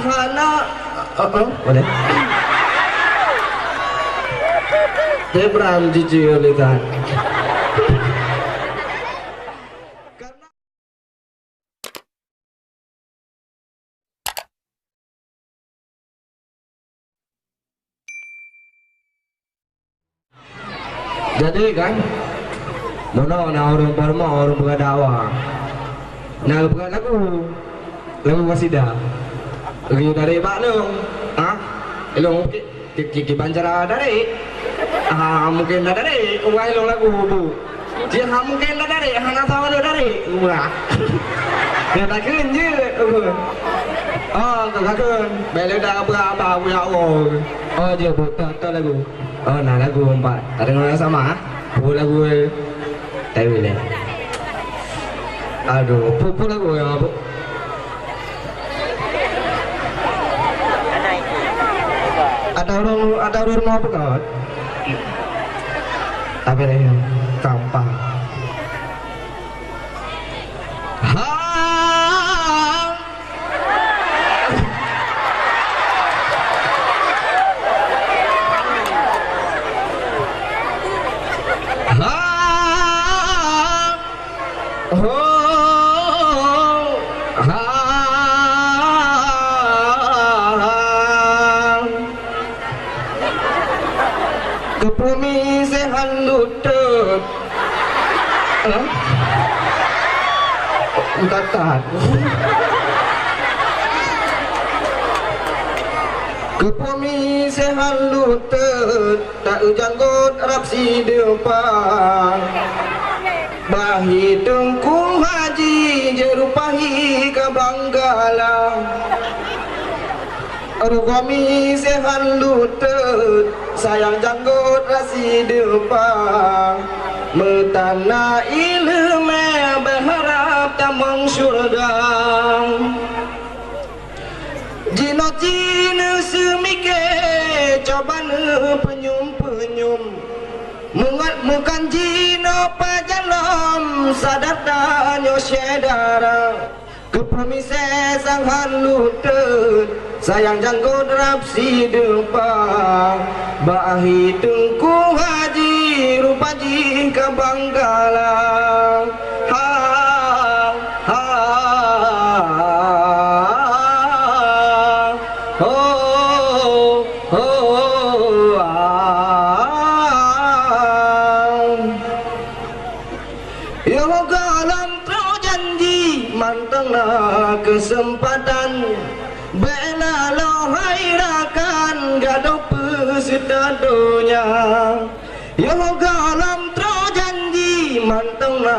hana boleh Debram jujur lihat jadi kan mono na orang parma orang berdakwah na bukan lagu wasidah lagu dari Baknung ilong ki banjara dari mungkin dari uai lo lagu bu dia mungkin dari hana tahu dari wah dia takkan je takkan bela dah berapa ya oh dia betul lagu nah lagu 4 ada orang sama lagu tahu le aduh pupu lagu yang apa ada orang mau apa kawan tapi dia gampang Kepumi sehan lutut tahan Kepumi sehan lutut tak janggut rapsi depan bahi tengkung haji jerupahi kabanggala Rukami sehan lutut sayang janggut rasi depan metana ilmu berharap tamang syurga jino cina semike cobana penyum-penyum mukan jino pajalam sadar danyo syedara kepumi sesanghan lutut sayang janggut rapsi depan bahi tengkung haji rupaji kabanggala kesempatan bela lo hairakan gaduh pesetadonya yo galam trojanji mantengna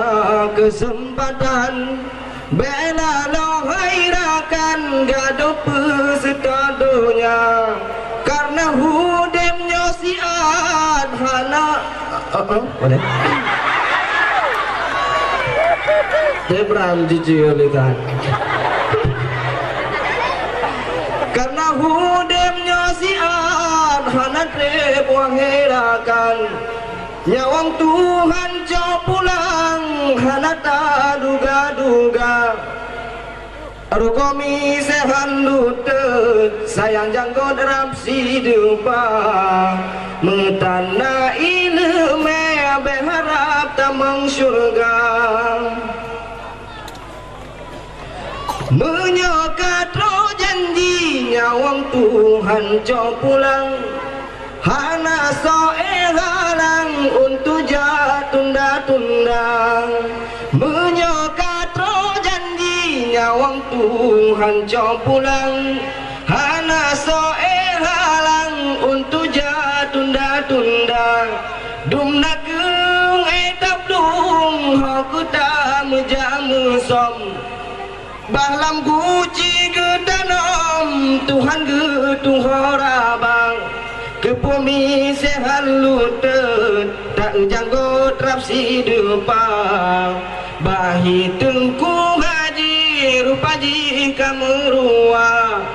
kesempatan bela lo hairakan gaduh pesetadonya karena hudemnya si adhana boleh Debram jujur lihat karena hudemnya si adhana buang herakan nyawang Tuhan jauh pulang hana tak duga-duga Rukami sehan lutut sayang janggut rapsi depan metana ilmu berharap tamang syurga menyokat roh janji nyawang Tuhan jauh pulang hana soe halang untuk tunda-tunda menyokat roh janji nyawang Tuhan jauh pulang hana soe halang untuk tunda-tunda dumna keng etap lung hoku tak menjamu som bahlam guci gedanom Tuhan getung horabang kepumi sehan lutut tak janggut rapsi depan bahi tengkung haji rupaji kamerua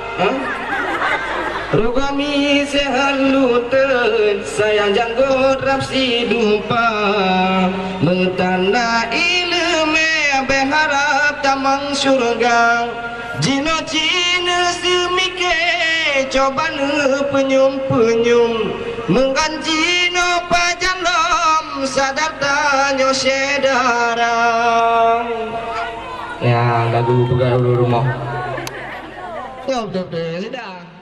Rukami sehan lutut sayang janggut rapsi depan metanda ilmu berharap tamang syurga jino cina semike coba penyum-penyum mengganji no pajalom sadar tanyo sedarang. Ya lagu begal rumah. Ya betul sudah.